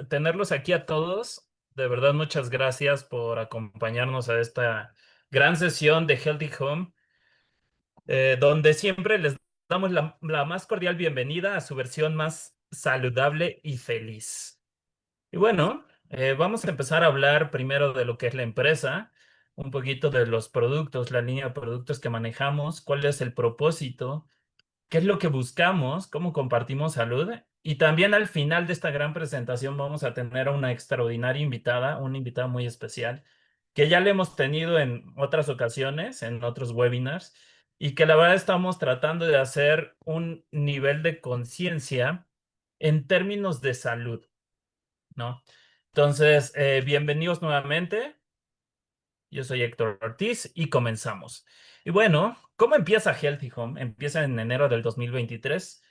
tenerlos aquí a todos. De verdad, muchas gracias por acompañarnos a esta gran sesión de Healthy Home, donde siempre les damos la más cordial bienvenida a su versión más saludable y feliz. Y bueno, vamos a empezar a hablar primero de lo que es la empresa, un poquito de los productos, la línea de productos que manejamos, cuál es el propósito, qué es lo que buscamos, cómo compartimos salud. Y también al final de esta gran presentación vamos a tener a una extraordinaria invitada, una invitada muy especial, que ya le hemos tenido en otras ocasiones, en otros webinars, y que la verdad estamos tratando de hacer un nivel de conciencia en términos de salud, ¿no? Entonces, bienvenidos nuevamente. Yo soy Héctor Ortiz y comenzamos. Y bueno, ¿cómo empieza Healthy Home? Empieza en enero del 2023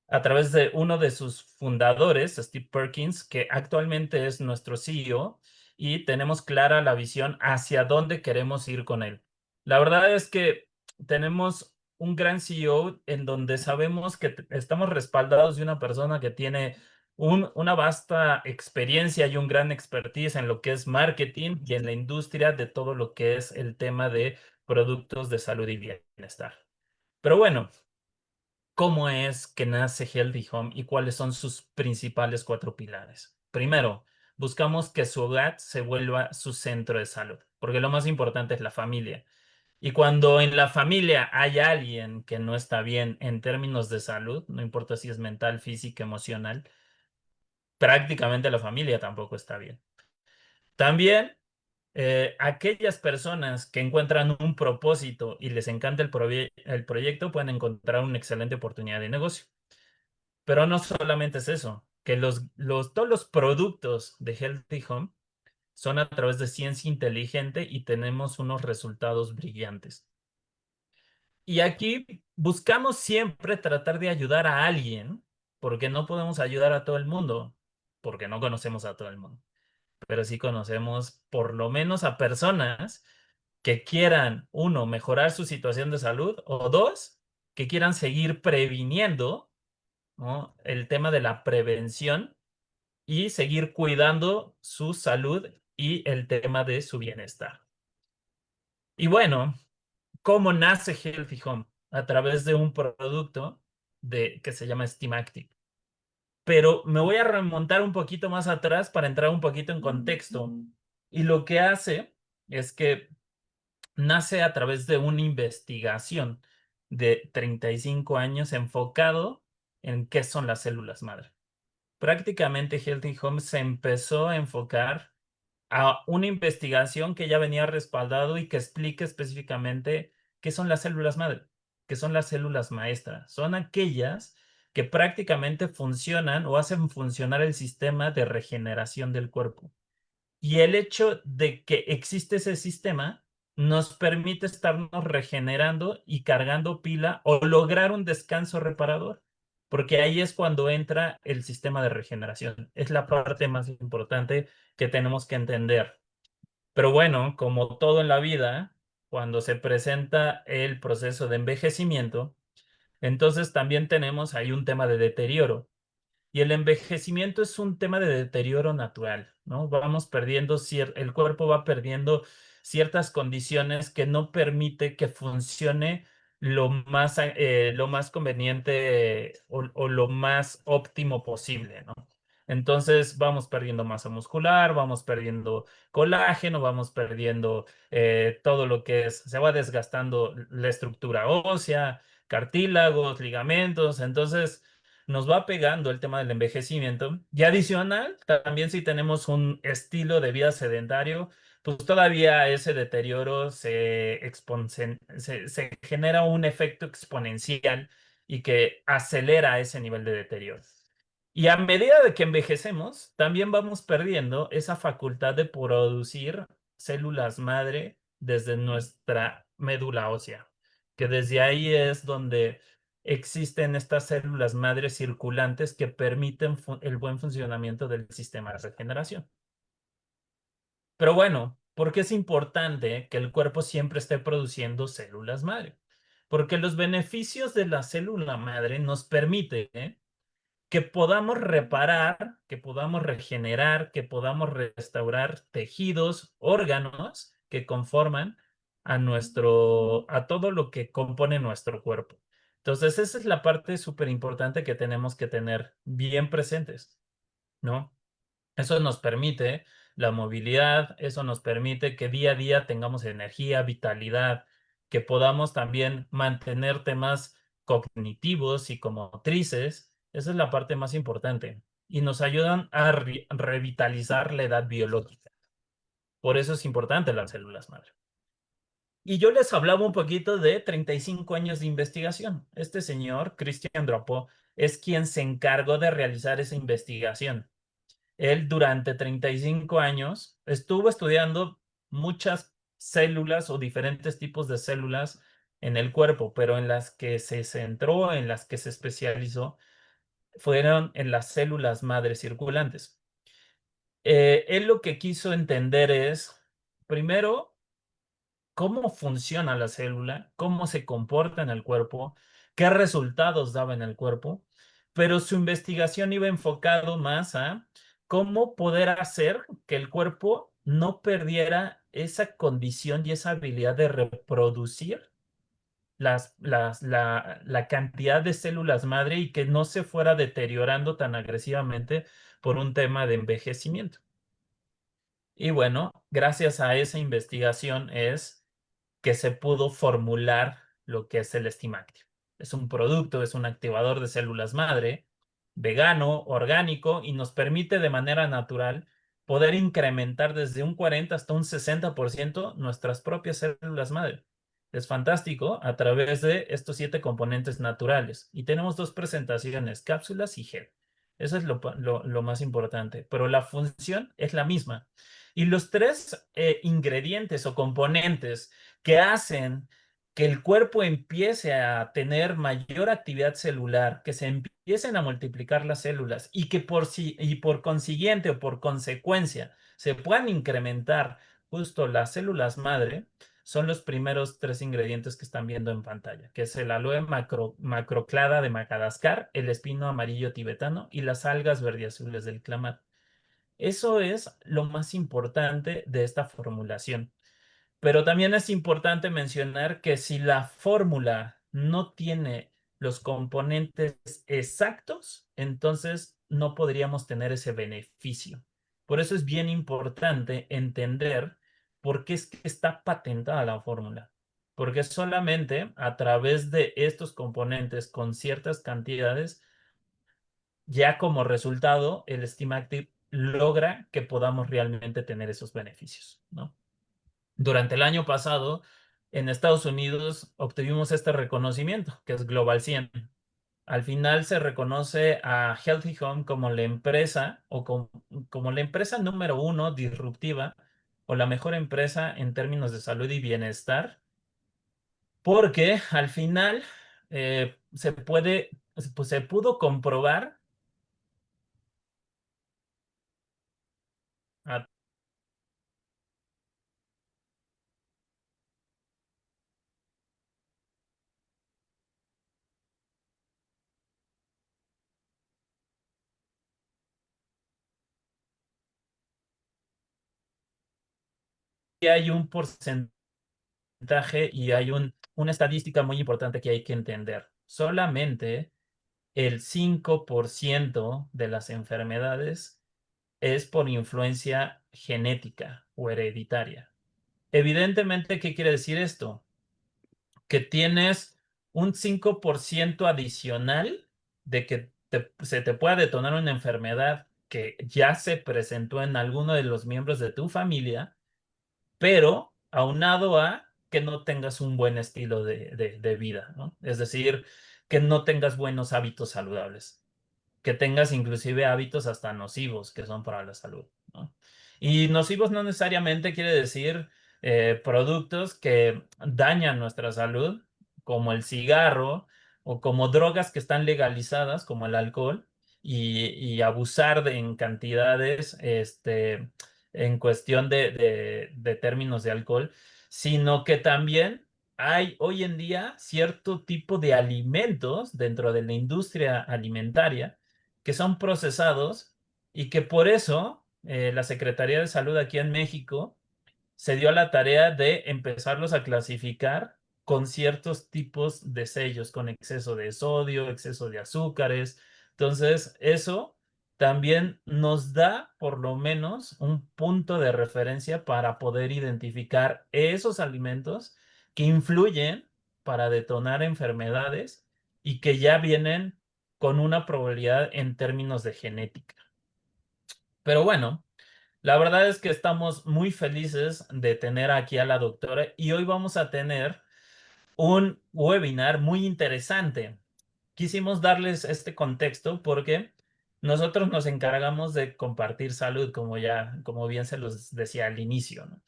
a través de uno de sus fundadores, Steve Perkins, que actualmente es nuestro CEO, y tenemos clara la visión hacia dónde queremos ir con él. La verdad es que tenemos un gran CEO en donde sabemos que estamos respaldados de una persona que tiene una vasta experiencia y un gran expertise en lo que es marketing y en la industria de todo lo que es el tema de productos de salud y bienestar. Pero bueno, ¿cómo es que nace Healthy Home y cuáles son sus principales cuatro pilares? Primero, buscamos que su hogar se vuelva su centro de salud, porque lo más importante es la familia. Y cuando en la familia hay alguien que no está bien en términos de salud, no importa si es mental, física, emocional, prácticamente la familia tampoco está bien. También aquellas personas que encuentran un propósito y les encanta el proyecto pueden encontrar una excelente oportunidad de negocio. Pero no solamente es eso, que todos los productos de Healthy Home son a través de ciencia inteligente y tenemos unos resultados brillantes. Y aquí buscamos siempre tratar de ayudar a alguien, porque no podemos ayudar a todo el mundo, porque no conocemos a todo el mundo, pero sí conocemos por lo menos a personas que quieran, uno, mejorar su situación de salud, o dos, que quieran seguir previniendo, ¿no?, el tema de la prevención y seguir cuidando su salud y el tema de su bienestar. Y bueno, ¿cómo nace Healthy Home? A través de un producto que se llama Steam Active. Pero me voy a remontar un poquito más atrás para entrar un poquito en contexto. Y lo que hace es que nace a través de una investigación de 35 años enfocado en qué son las células madre. Prácticamente Healthy Home se empezó a enfocar a una investigación que ya venía respaldado y que explica específicamente qué son las células madre, qué son las células maestras. Son aquellas que prácticamente funcionan o hacen funcionar el sistema de regeneración del cuerpo. Y el hecho de que existe ese sistema nos permite estarnos regenerando y cargando pila o lograr un descanso reparador, porque ahí es cuando entra el sistema de regeneración. Es la parte más importante que tenemos que entender. Pero bueno, como todo en la vida, cuando se presenta el proceso de envejecimiento, entonces también tenemos ahí un tema de deterioro. Y el envejecimiento es un tema de deterioro natural, ¿no? Vamos perdiendo, el cuerpo va perdiendo ciertas condiciones que no permite que funcione lo más conveniente o lo más óptimo posible, ¿no? Entonces vamos perdiendo masa muscular, vamos perdiendo colágeno, vamos perdiendo todo lo que se va desgastando la estructura ósea, cartílagos, ligamentos. Entonces nos va pegando el tema del envejecimiento. Y adicional, también si tenemos un estilo de vida sedentario, pues todavía ese deterioro se genera un efecto exponencial y que acelera ese nivel de deterioro. Y a medida de que envejecemos, también vamos perdiendo esa facultad de producir células madre desde nuestra médula ósea, que desde ahí es donde existen estas células madres circulantes que permiten el buen funcionamiento del sistema de regeneración. Pero bueno, ¿por qué es importante que el cuerpo siempre esté produciendo células madre? Porque los beneficios de la célula madre nos permiten, ¿eh?, que podamos reparar, que podamos regenerar, que podamos restaurar tejidos, órganos que conforman a todo lo que compone nuestro cuerpo. Entonces, esa es la parte súper importante que tenemos que tener bien presentes, ¿no? Eso nos permite la movilidad, eso nos permite que día a día tengamos energía, vitalidad, que podamos también mantener temas cognitivos, psicomotrices. Esa es la parte más importante. Y nos ayudan a revitalizar la edad biológica. Por eso es importante las células madre. Y yo les hablaba un poquito de 35 años de investigación. Este señor, Christian Dropo, es quien se encargó de realizar esa investigación. Él durante 35 años estuvo estudiando muchas células o diferentes tipos de células en el cuerpo, pero en las que se centró, en las que se especializó, fueron en las células madres circulantes. Él lo que quiso entender es, primero, cómo funciona la célula, cómo se comporta en el cuerpo, qué resultados daba en el cuerpo, pero su investigación iba enfocado más a cómo poder hacer que el cuerpo no perdiera esa condición y esa habilidad de reproducir la cantidad de células madre y que no se fuera deteriorando tan agresivamente por un tema de envejecimiento. Y bueno, gracias a esa investigación es que se pudo formular lo que es el Estimactio. Es un producto, es un activador de células madre, vegano, orgánico, y nos permite de manera natural poder incrementar desde un 40 hasta un 60% nuestras propias células madre. Es fantástico a través de estos 7 componentes naturales. Y tenemos dos presentaciones, cápsulas y gel. Eso es lo más importante, pero la función es la misma. Y los tres ingredientes o componentes que hacen que el cuerpo empiece a tener mayor actividad celular, que se empiecen a multiplicar las células y que por consiguiente o por consecuencia se puedan incrementar justo las células madre, son los primeros tres ingredientes que están viendo en pantalla, que es el aloe macroclada de Madagascar, el espino amarillo tibetano y las algas verdiazules del clamato. Eso es lo más importante de esta formulación. Pero también es importante mencionar que si la fórmula no tiene los componentes exactos, entonces no podríamos tener ese beneficio. Por eso es bien importante entender por qué es que está patentada la fórmula. Porque solamente a través de estos componentes con ciertas cantidades, ya como resultado, el Steam Active logra que podamos realmente tener esos beneficios, ¿no? Durante el año pasado, en Estados Unidos obtuvimos este reconocimiento, que es Global 100. Al final se reconoce a Healthy Home como la empresa o como la empresa número uno disruptiva o la mejor empresa en términos de salud y bienestar, porque al final se pudo comprobar a que hay un porcentaje y hay una estadística muy importante que hay que entender. Solamente el 5% de las enfermedades es por influencia genética o hereditaria. Evidentemente, ¿qué quiere decir esto? Que tienes un 5% adicional de que se te pueda detonar una enfermedad que ya se presentó en alguno de los miembros de tu familia, pero aunado a que no tengas un buen estilo de vida, ¿no? Es decir, que no tengas buenos hábitos saludables, que tengas inclusive hábitos hasta nocivos que son para la salud, ¿no? Y nocivos no necesariamente quiere decir productos que dañan nuestra salud, como el cigarro o como drogas que están legalizadas, como el alcohol, y abusar en cantidades, en cuestión de términos de alcohol, sino que también hay hoy en día cierto tipo de alimentos dentro de la industria alimentaria que son procesados y que por eso la Secretaría de Salud aquí en México se dio a la tarea de empezarlos a clasificar con ciertos tipos de sellos, con exceso de sodio, exceso de azúcares. Entonces, eso también nos da por lo menos un punto de referencia para poder identificar esos alimentos que influyen para detonar enfermedades y que ya vienen con una probabilidad en términos de genética. Pero bueno. La verdad es que estamos muy felices de tener aquí a la doctora y hoy vamos a tener un webinar muy interesante. Quisimos darles este contexto porque nosotros nos encargamos de compartir salud, como bien se los decía al inicio, ¿no?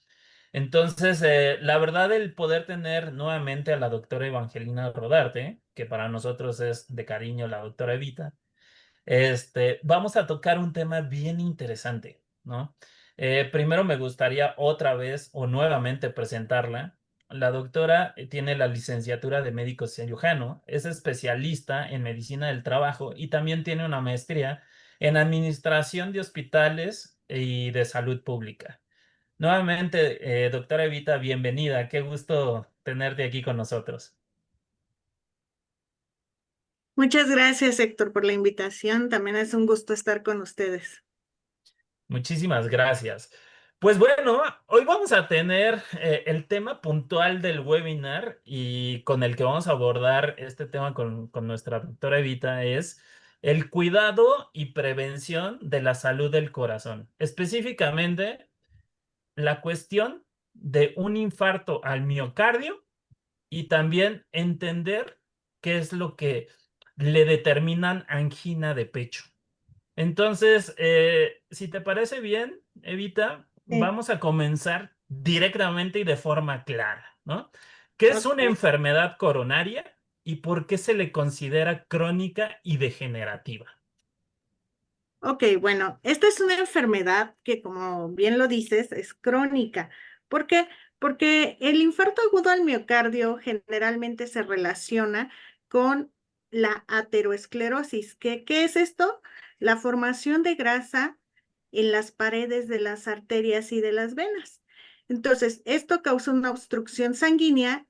Entonces, la verdad, el poder tener nuevamente a la doctora Evangelina Rodarte, que para nosotros es de cariño la doctora Evita, vamos a tocar un tema bien interesante, ¿no? Primero me gustaría otra vez o nuevamente presentarla. La doctora tiene la licenciatura de médico cirujano, es especialista en medicina del trabajo y también tiene una maestría en administración de hospitales y de salud pública. Nuevamente, doctora Evita, bienvenida. Qué gusto tenerte aquí con nosotros. Muchas gracias, Héctor, por la invitación. También es un gusto estar con ustedes. Muchísimas gracias. Pues bueno, hoy vamos a tener el tema puntual del webinar y con el que vamos a abordar este tema con nuestra doctora Evita es el cuidado y prevención de la salud del corazón. Específicamente, la cuestión de un infarto al miocardio y también entender qué es lo que le determinan angina de pecho. Entonces, si te parece bien, Evita, Sí. vamos a comenzar directamente y de forma clara, ¿no? ¿Qué es una Ok. enfermedad coronaria y por qué se le considera crónica y degenerativa? Ok, bueno, esta es una enfermedad que, como bien lo dices, es crónica. ¿Por qué? Porque el infarto agudo al miocardio generalmente se relaciona con la aterosclerosis. ¿Qué es esto? La formación de grasa en las paredes de las arterias y de las venas. Entonces, esto causa una obstrucción sanguínea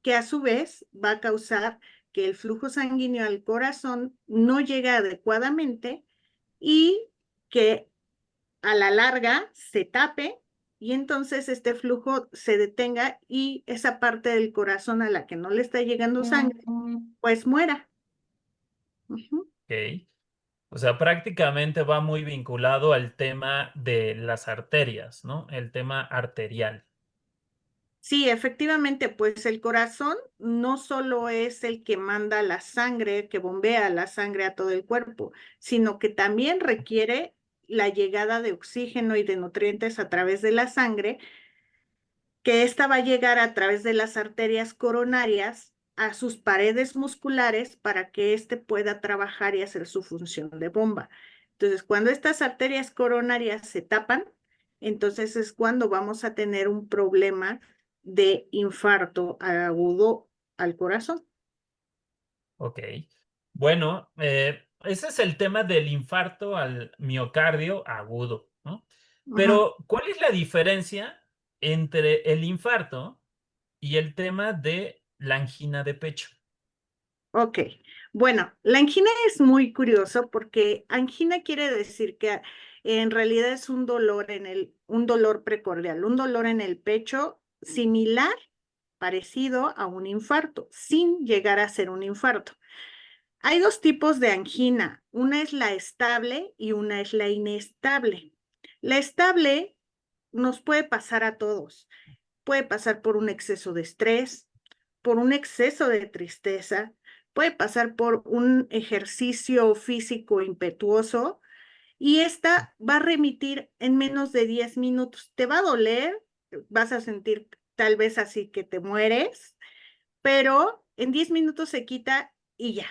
que a su vez va a causar que el flujo sanguíneo al corazón no llegue adecuadamente y que a la larga se tape y entonces este flujo se detenga y esa parte del corazón a la que no le está llegando sangre, pues muera. Ujú. ¿Ok? O sea, prácticamente va muy vinculado al tema de las arterias, ¿no? El tema arterial. Sí, efectivamente, pues el corazón no solo es el que manda la sangre, que bombea la sangre a todo el cuerpo, sino que también requiere la llegada de oxígeno y de nutrientes a través de la sangre, que ésta va a llegar a través de las arterias coronarias a sus paredes musculares para que éste pueda trabajar y hacer su función de bomba. Entonces, cuando estas arterias coronarias se tapan, entonces es cuando vamos a tener un problema de infarto agudo al corazón. Ok. Bueno, ese es el tema del infarto al miocardio agudo, ¿no? Ujú. Pero, ¿cuál es la diferencia entre el infarto y el tema de la angina de pecho? Ok, bueno, la angina es muy curioso porque angina quiere decir que en realidad es un dolor un dolor precordial, un dolor en el pecho similar, parecido a un infarto, sin llegar a ser un infarto. Hay dos tipos de angina, una es la estable y una es la inestable. La estable nos puede pasar a todos, puede pasar por un exceso de estrés, por un exceso de tristeza, puede pasar por un ejercicio físico impetuoso y esta va a remitir en menos de 10 minutos. Te va a doler, vas a sentir tal vez así que te mueres, pero en 10 minutos se quita y ya,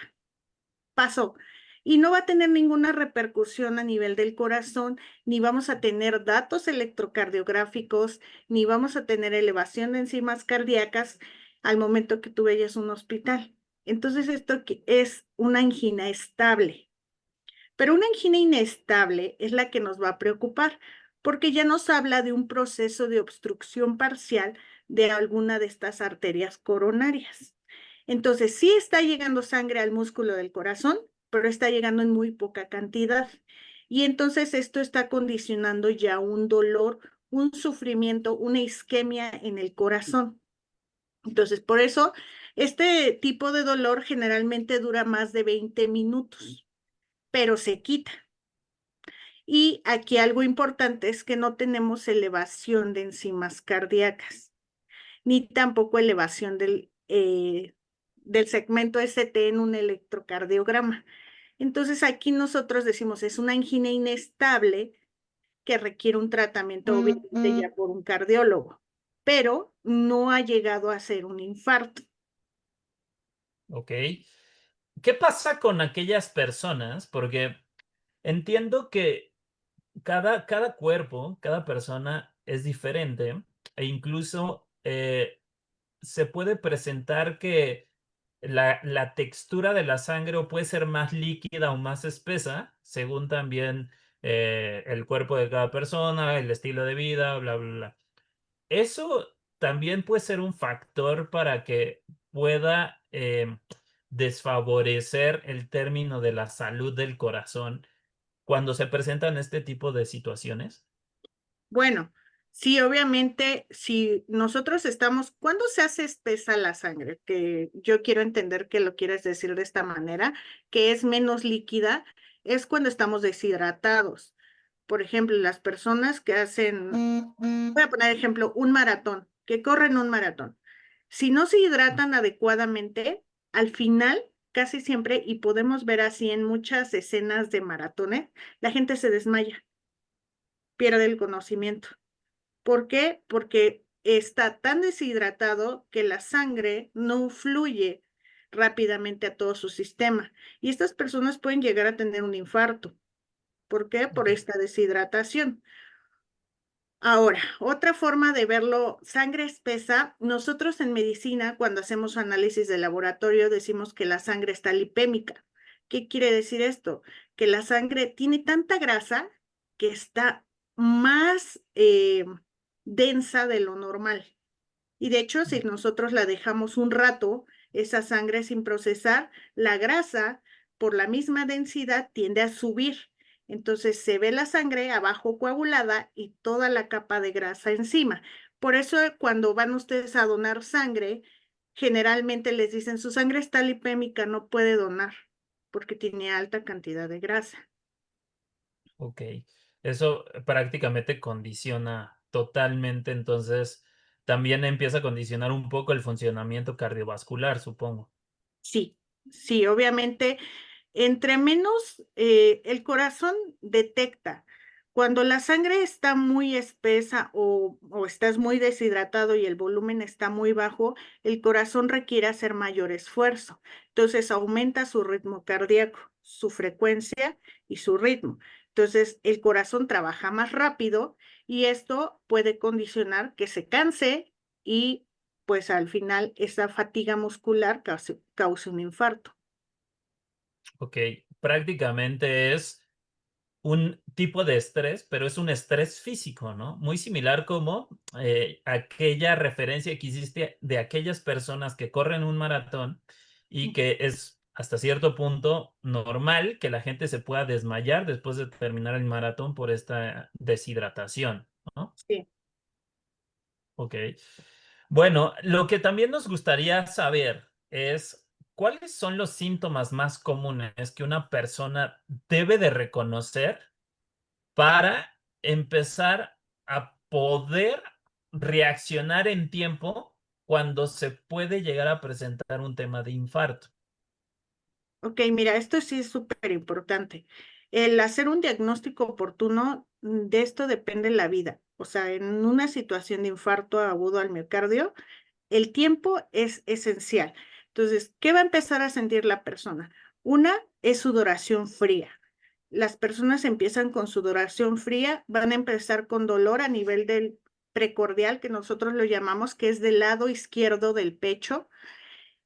pasó. Y no va a tener ninguna repercusión a nivel del corazón, ni vamos a tener datos electrocardiográficos, ni vamos a tener elevación de enzimas cardíacas al momento que tú vayas a un hospital. Entonces, esto es una angina estable. Pero una angina inestable es la que nos va a preocupar, porque ya nos habla de un proceso de obstrucción parcial de alguna de estas arterias coronarias. Entonces, sí está llegando sangre al músculo del corazón, pero está llegando en muy poca cantidad. Y entonces esto está condicionando ya un dolor, un sufrimiento, una isquemia en el corazón. Entonces, por eso, este tipo de dolor generalmente dura más de 20 minutos, pero se quita. Y aquí algo importante es que no tenemos elevación de enzimas cardíacas, ni tampoco elevación del segmento ST en un electrocardiograma. Entonces aquí nosotros decimos es una angina inestable que requiere un tratamiento obviamente ya por un cardiólogo, pero no ha llegado a ser un infarto. ¿Ok? ¿Qué pasa con aquellas personas? Porque entiendo que cada cuerpo, cada persona es diferente e incluso se puede presentar que la textura de la sangre o puede ser más líquida o más espesa, según también el cuerpo de cada persona, el estilo de vida, bla, bla, bla. Eso también puede ser un factor para que pueda desfavorecer el término de la salud del corazón cuando se presentan este tipo de situaciones. Bueno, sí, obviamente, si nosotros estamos, ¿cuándo se hace espesa la sangre? Que yo quiero entender que lo quieres decir de esta manera, que es menos líquida, es cuando estamos deshidratados. Por ejemplo, las personas que hacen, voy a poner ejemplo, un maratón, que corren un maratón. Si no se hidratan adecuadamente, al final, casi siempre, y podemos ver así en muchas escenas de maratones, la gente se desmaya, pierde el conocimiento. ¿Por qué? Porque está tan deshidratado que la sangre no fluye rápidamente a todo su sistema. Y estas personas pueden llegar a tener un infarto. ¿Por qué? Por Ok. esta deshidratación. Ahora, otra forma de verlo, sangre espesa, nosotros en medicina, cuando hacemos análisis de laboratorio, decimos que la sangre está lipémica. ¿Qué quiere decir esto? Que la sangre tiene tanta grasa que está más densa de lo normal. Y de hecho, si nosotros la dejamos un rato, esa sangre sin procesar, la grasa, por la misma densidad, tiende a subir. Entonces se ve la sangre abajo coagulada y toda la capa de grasa encima. Por eso cuando van ustedes a donar sangre, generalmente les dicen su sangre está lipémica, no puede donar porque tiene alta cantidad de grasa. Ok, eso prácticamente condiciona totalmente, entonces también empieza a condicionar un poco el funcionamiento cardiovascular, supongo. Sí, sí, obviamente, entre menos el corazón detecta. Cuando la sangre está muy espesa o estás muy deshidratado y el volumen está muy bajo, el corazón requiere hacer mayor esfuerzo. Entonces aumenta su ritmo cardíaco, su frecuencia y su ritmo. Entonces el corazón trabaja más rápido y esto puede condicionar que se canse y pues al final esa fatiga muscular cause un infarto. Ok, prácticamente es un tipo de estrés, pero es un estrés físico, ¿no? Muy similar como aquella referencia que hiciste de aquellas personas que corren un maratón y que es hasta cierto punto normal que la gente se pueda desmayar después de terminar el maratón por esta deshidratación, ¿no? Sí. Ok. Bueno, lo que también nos gustaría saber es cuáles son los síntomas más comunes que una persona debe de reconocer para empezar a poder reaccionar en tiempo cuando se puede llegar a presentar un tema de infarto. Ok, mira, esto sí es súper importante. El hacer un diagnóstico oportuno, de esto depende la vida. O sea, en una situación de infarto agudo al miocardio, el tiempo es esencial. Entonces, ¿qué va a empezar a sentir la persona? Una es sudoración fría. Las personas empiezan con sudoración fría, van a empezar con dolor a nivel del precordial, que nosotros lo llamamos, que es del lado izquierdo del pecho.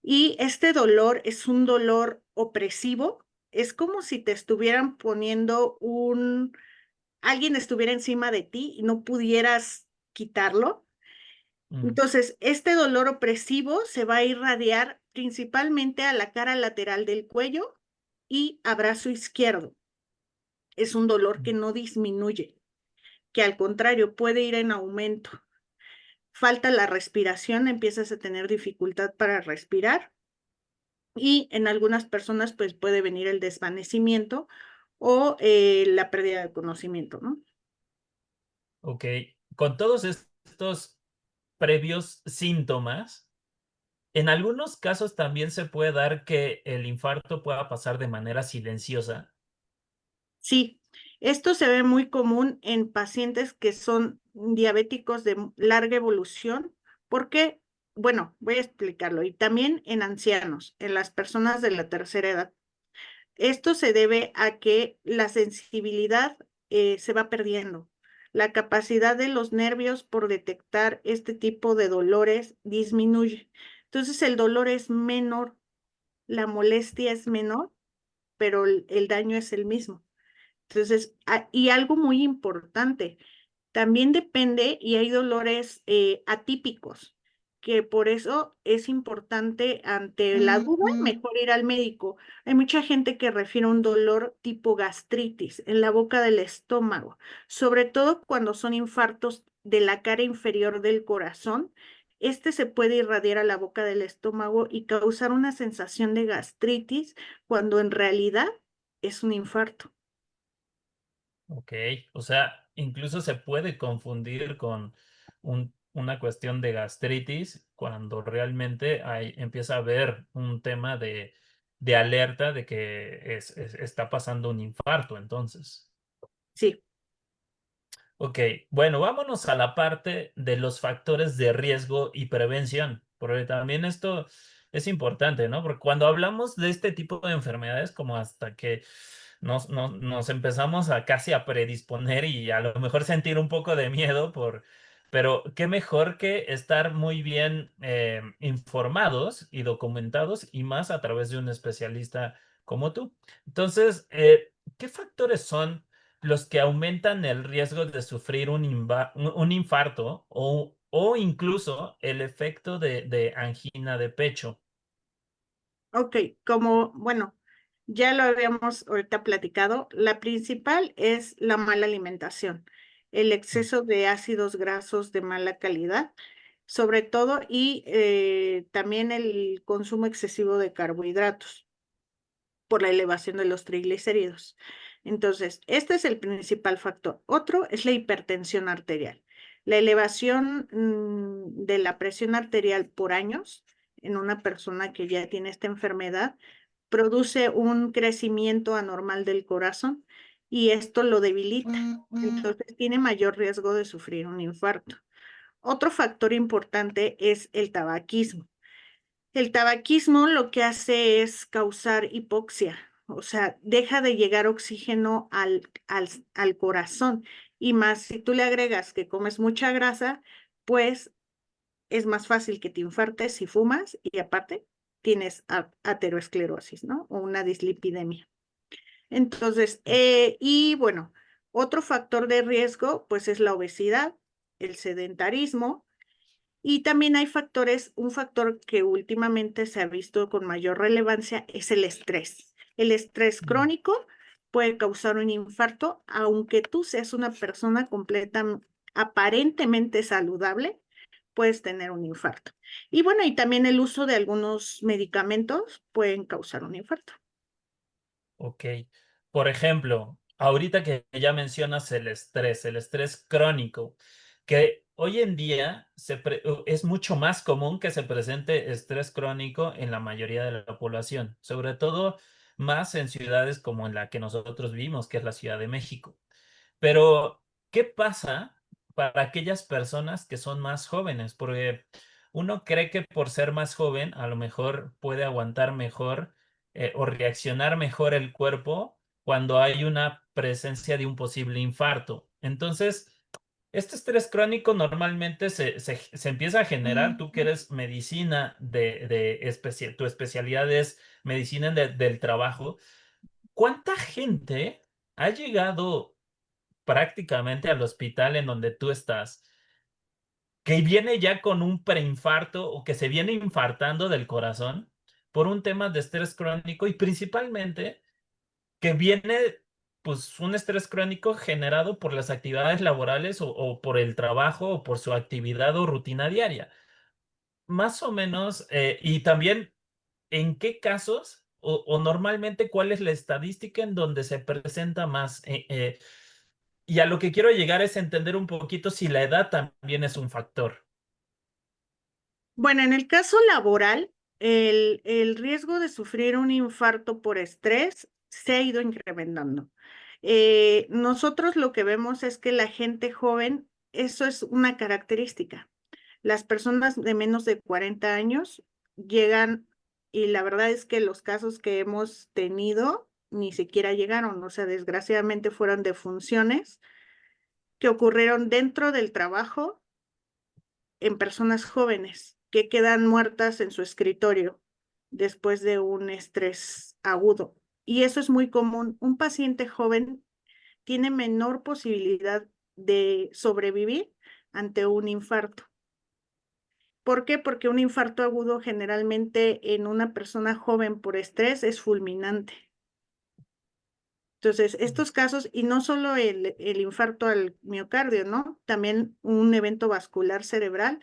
Y este dolor es un dolor opresivo, es como si te estuvieran poniendo alguien estuviera encima de ti y no pudieras quitarlo. Mm, Entonces, este dolor opresivo se va a irradiar principalmente a la cara lateral del cuello y a brazo izquierdo. Es un dolor que no disminuye, que al contrario puede ir en aumento. Falta la respiración, empiezas a tener dificultad para respirar y en algunas personas pues puede venir el desvanecimiento o la pérdida de conocimiento, ¿no? ok. Con todos estos previos síntomas, en algunos casos también se puede dar que el infarto pueda pasar de manera silenciosa. Sí, esto se ve muy común en pacientes que son diabéticos de larga evolución, porque, bueno, voy a explicarlo, y también en ancianos, en las personas de la tercera edad. Esto se debe a que la sensibilidad se va perdiendo. La capacidad de los nervios por detectar este tipo de dolores disminuye. Entonces el dolor es menor, la molestia es menor, pero el daño es el mismo. Entonces, y algo muy importante, también depende y hay dolores atípicos, que por eso es importante ante la duda, mejor ir al médico. Hay mucha gente que refiere a un dolor tipo gastritis en la boca del estómago, sobre todo cuando son infartos de la cara inferior del corazón. Este se puede irradiar a la boca del estómago y causar una sensación de gastritis cuando en realidad es un infarto. Ok, o sea, incluso se puede confundir con una cuestión de gastritis cuando realmente empieza a haber un tema de alerta de que está pasando un infarto, entonces. Sí. Ok, bueno, vámonos a la parte de los factores de riesgo y prevención, porque también esto es importante, ¿no? Porque cuando hablamos de este tipo de enfermedades, como hasta que nos empezamos a casi a predisponer y a lo mejor sentir un poco de miedo pero qué mejor que estar muy bien informados y documentados y más a través de un especialista como tú. Entonces, ¿qué factores son los que aumentan el riesgo de sufrir un infarto o incluso el efecto de angina de pecho? Ok, como, bueno, ya lo habíamos ahorita platicado, la principal es la mala alimentación, el Mm, exceso de ácidos grasos de mala calidad, sobre todo, y también el consumo excesivo de carbohidratos por la elevación de los triglicéridos. Entonces, este es el principal factor. Otro es la hipertensión arterial. La elevación de la presión arterial por años en una persona que ya tiene esta enfermedad produce un crecimiento anormal del corazón y esto lo debilita. Entonces tiene mayor riesgo de sufrir un infarto. Otro factor importante es el tabaquismo. El tabaquismo lo que hace es causar hipoxia, o sea, deja de llegar oxígeno al corazón. Y más si tú le agregas que comes mucha grasa, pues es más fácil que te infartes si fumas y aparte tienes ateroesclerosis, ¿no? O una dislipidemia. Entonces, y bueno, otro factor de riesgo, pues es la obesidad, el sedentarismo y también hay factores, un factor que últimamente se ha visto con mayor relevancia es el estrés. El estrés mm. crónico puede causar un infarto, aunque tú seas una persona aparentemente saludable, puedes tener un infarto. Y bueno, y también el uso de algunos medicamentos pueden causar un infarto. Ok. Por ejemplo, ahorita que ya mencionas el estrés crónico, que hoy en día es mucho más común que se presente estrés crónico en la mayoría de la población, sobre todo más en ciudades como en la que nosotros vivimos, que es la Ciudad de México. Pero, ¿qué pasa para aquellas personas que son más jóvenes? Porque uno cree que por ser más joven, a lo mejor puede aguantar mejor o reaccionar mejor el cuerpo cuando hay una presencia de un posible infarto. Entonces, este estrés crónico normalmente se empieza a generar, tú que eres medicina tu especialidad es medicina del trabajo. ¿cuánta gente ha llegado prácticamente al hospital en donde tú estás, que viene ya con un preinfarto o que se viene infartando del corazón por un tema de estrés crónico y principalmente que viene pues un estrés crónico generado por las actividades laborales o por el trabajo o por su actividad o rutina diaria? Más o menos, y también, ¿en qué casos o normalmente cuál es la estadística en donde se presenta más? Y a lo que quiero llegar es entender un poquito si la edad también es un factor. Bueno, en el caso laboral, el riesgo de sufrir un infarto por estrés se ha ido incrementando. Nosotros lo que vemos es que la gente joven, eso es una característica. Las personas de menos de 40 años llegan, y la verdad es que los casos que hemos tenido ni siquiera llegaron, o sea, desgraciadamente fueron defunciones que ocurrieron dentro del trabajo en personas jóvenes que quedan muertas en su escritorio después de un estrés agudo. Y eso es muy común. Un paciente joven tiene menor posibilidad de sobrevivir ante un infarto. ¿Por qué? Porque un infarto agudo generalmente en una persona joven por estrés es fulminante. Entonces, estos casos, y no solo el infarto al miocardio, ¿no? También un evento vascular cerebral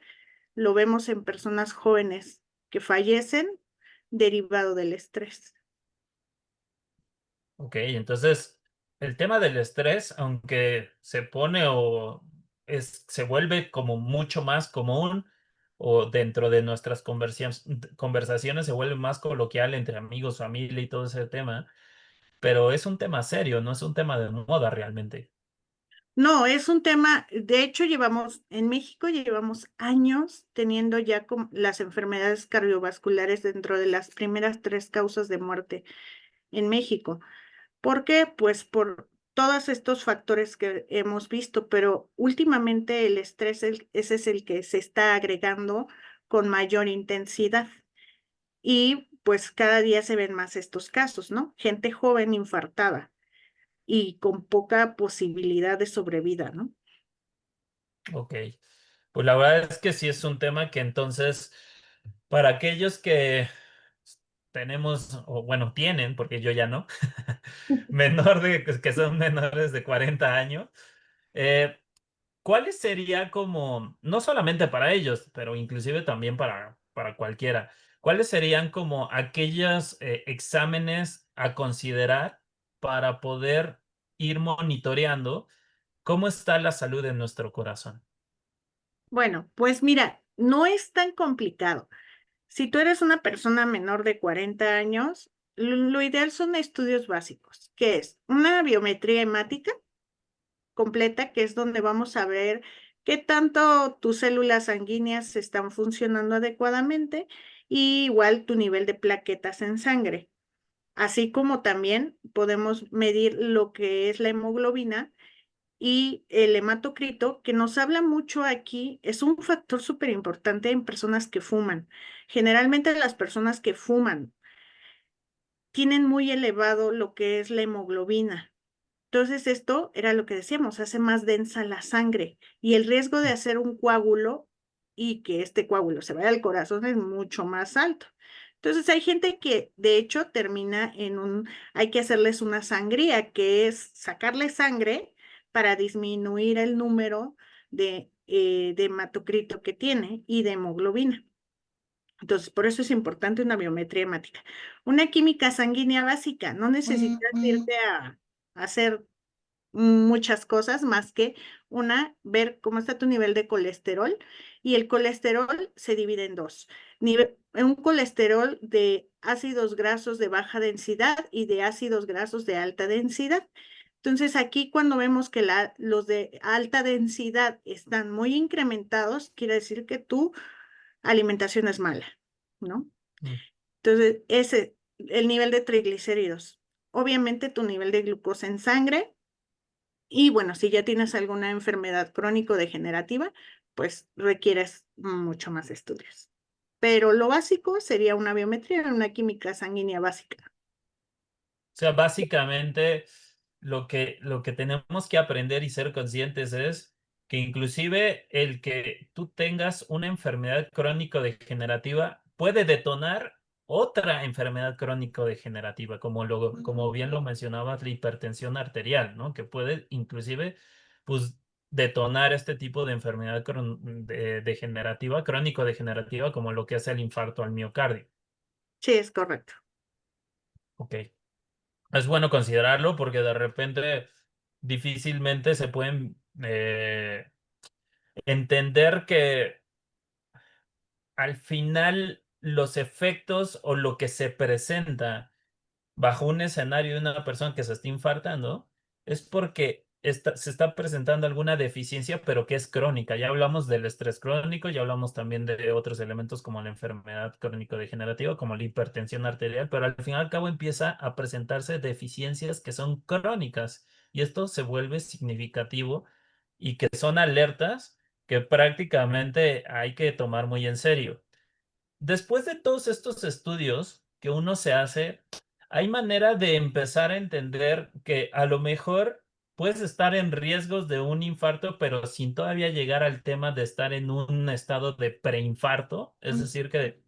lo vemos en personas jóvenes que fallecen derivado del estrés. Ok, entonces el tema del estrés, aunque se pone o se vuelve como mucho más común o dentro de nuestras conversaciones se vuelve más coloquial entre amigos, familia y todo ese tema, pero es un tema serio, no es un tema de moda realmente. No, es un tema, de hecho en México llevamos años teniendo ya las enfermedades cardiovasculares dentro de las primeras tres causas de muerte en México. ¿Por qué? Pues por todos estos factores que hemos visto, pero últimamente el estrés, ese es el que se está agregando con mayor intensidad. Y pues cada día se ven más estos casos, ¿no? Gente joven infartada y con poca posibilidad de sobrevida, ¿no? Ok, pues la verdad es que sí es un tema que entonces, para aquellos que tenemos, o bueno, tienen, porque yo ya no, que son menores de 40 años, eh, ¿cuáles sería como, no solamente para ellos, pero inclusive también para cualquiera, cuáles serían como aquellos exámenes a considerar para poder ir monitoreando cómo está la salud de nuestro corazón? Bueno, pues mira, no es tan complicado. Si tú eres una persona menor de 40 años, lo ideal son estudios básicos, que es una biometría hemática completa, que es donde vamos a ver qué tanto tus células sanguíneas están funcionando adecuadamente y igual tu nivel de plaquetas en sangre. Así como también podemos medir lo que es la hemoglobina y el hematocrito, que nos habla mucho aquí, es un factor súper importante en personas que fuman. Generalmente las personas que fuman tienen muy elevado lo que es la hemoglobina. Entonces esto era lo que decíamos, hace más densa la sangre y el riesgo de hacer un coágulo y que este coágulo se vaya al corazón es mucho más alto. Entonces hay gente que de hecho termina hay que hacerles una sangría, que es sacarle sangre para disminuir el número de hematocrito que tiene y de hemoglobina. Entonces, por eso es importante una biometría hemática. Una química sanguínea básica, no necesitas irte a hacer muchas cosas más que ver cómo está tu nivel de colesterol y el colesterol se divide en dos. Un colesterol de ácidos grasos de baja densidad y de ácidos grasos de alta densidad. Entonces aquí cuando vemos que los de alta densidad están muy incrementados, quiere decir que tu alimentación es mala, ¿no? Mm. Entonces, el nivel de triglicéridos. Obviamente tu nivel de glucosa en sangre y bueno, si ya tienes alguna enfermedad crónico-degenerativa, pues requieres mucho más estudios. Pero lo básico sería una biometría, una química sanguínea básica. sea, básicamente lo que tenemos que aprender y ser conscientes es que inclusive el que tú tengas una enfermedad crónico-degenerativa puede detonar otra enfermedad crónico-degenerativa, como bien lo mencionabas, la hipertensión arterial, ¿no? Que puede inclusive, pues, detonar este tipo de enfermedad degenerativa, crónico-degenerativa, como lo que es el infarto al miocardio. Sí, es correcto. Ok. Es bueno considerarlo porque de repente difícilmente se pueden entender que al final los efectos o lo que se presenta bajo un escenario de una persona que se está infartando es porque se está presentando alguna deficiencia, pero que es crónica. Ya hablamos del estrés crónico, ya hablamos también de otros elementos como la enfermedad crónico-degenerativa, como la hipertensión arterial, pero al fin y al cabo empieza a presentarse deficiencias que son crónicas y esto se vuelve significativo y que son alertas que prácticamente hay que tomar muy en serio. Después de todos estos estudios que uno se hace, hay manera de empezar a entender que a lo mejor puedes estar en riesgos de un infarto, pero sin todavía llegar al tema de estar en un estado de preinfarto. Es decir, que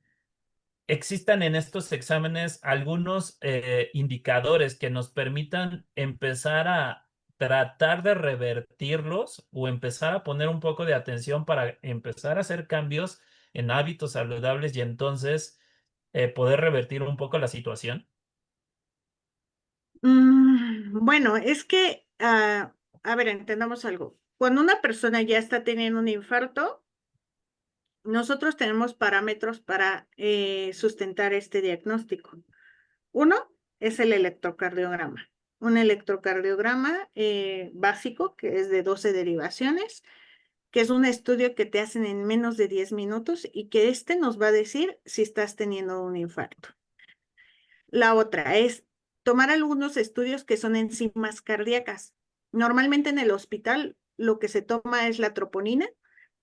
existan en estos exámenes algunos indicadores que nos permitan empezar a tratar de revertirlos o empezar a poner un poco de atención para empezar a hacer cambios en hábitos saludables y entonces poder revertir un poco la situación. Bueno, es que, a ver, entendamos algo. Cuando una persona ya está teniendo un infarto, nosotros tenemos parámetros para sustentar este diagnóstico. Uno es el electrocardiograma. Un electrocardiograma básico, que es de 12 derivaciones, que es un estudio que te hacen en menos de 10 minutos y que este nos va a decir si estás teniendo un infarto. La otra es tomar algunos estudios que son enzimas cardíacas. Normalmente en el hospital lo que se toma es la troponina,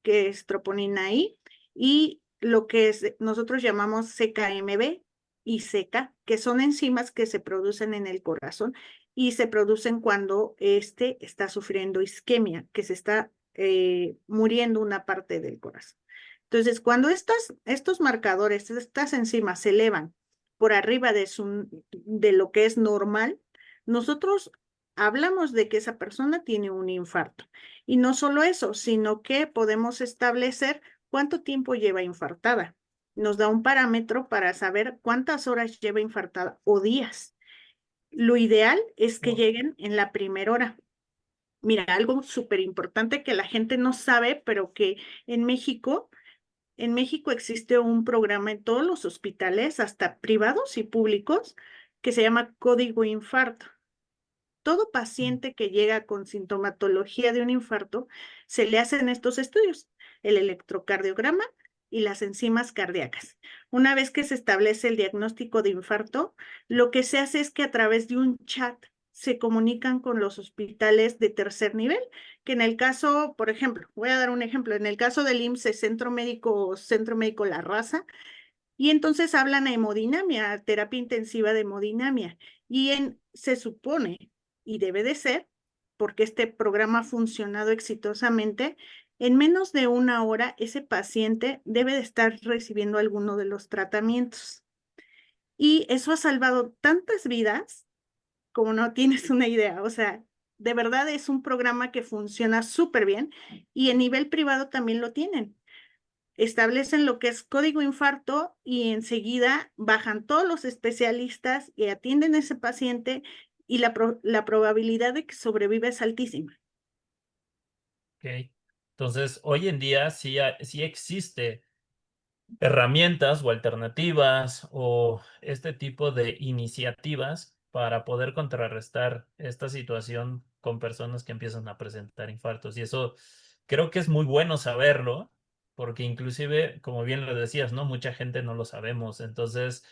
que es troponina I, y lo que nosotros llamamos CKMB y CK, que son enzimas que se producen en el corazón y se producen cuando este está sufriendo isquemia, que se está muriendo una parte del corazón. Entonces, cuando estos marcadores, estas enzimas se elevan por arriba de lo que es normal, nosotros hablamos de que esa persona tiene un infarto. Y no solo eso, sino que podemos establecer cuánto tiempo lleva infartada. Nos da un parámetro para saber cuántas horas lleva infartada o días. Lo ideal es que lleguen en la primera hora. Mira, algo súper importante que la gente no sabe, pero que en México en México existe un programa en todos los hospitales, hasta privados y públicos, que se llama Código Infarto. Todo paciente que llega con sintomatología de un infarto, se le hacen estos estudios, el electrocardiograma y las enzimas cardíacas. Una vez que se establece el diagnóstico de infarto, lo que se hace es que a través de un chat se comunican con los hospitales de tercer nivel, que en el caso, por ejemplo, voy a dar un ejemplo, en el caso del IMSS, Centro Médico La Raza, y entonces hablan a hemodinamia, terapia intensiva de hemodinamia. Se supone, y debe de ser, porque este programa ha funcionado exitosamente, en menos de una hora ese paciente debe de estar recibiendo alguno de los tratamientos. Y eso ha salvado tantas vidas como no tienes una idea. O sea, de verdad es un programa que funciona súper bien y en nivel privado también lo tienen, establecen lo que es código infarto y enseguida bajan todos los especialistas y atienden a ese paciente y la probabilidad de que sobreviva es altísima. Ok. Entonces, hoy en día sí, sí existe herramientas o alternativas o este tipo de iniciativas para poder contrarrestar esta situación con personas que empiezan a presentar infartos. Y eso creo que es muy bueno saberlo, porque inclusive, como bien lo decías, ¿no? Mucha gente no lo sabemos. Entonces,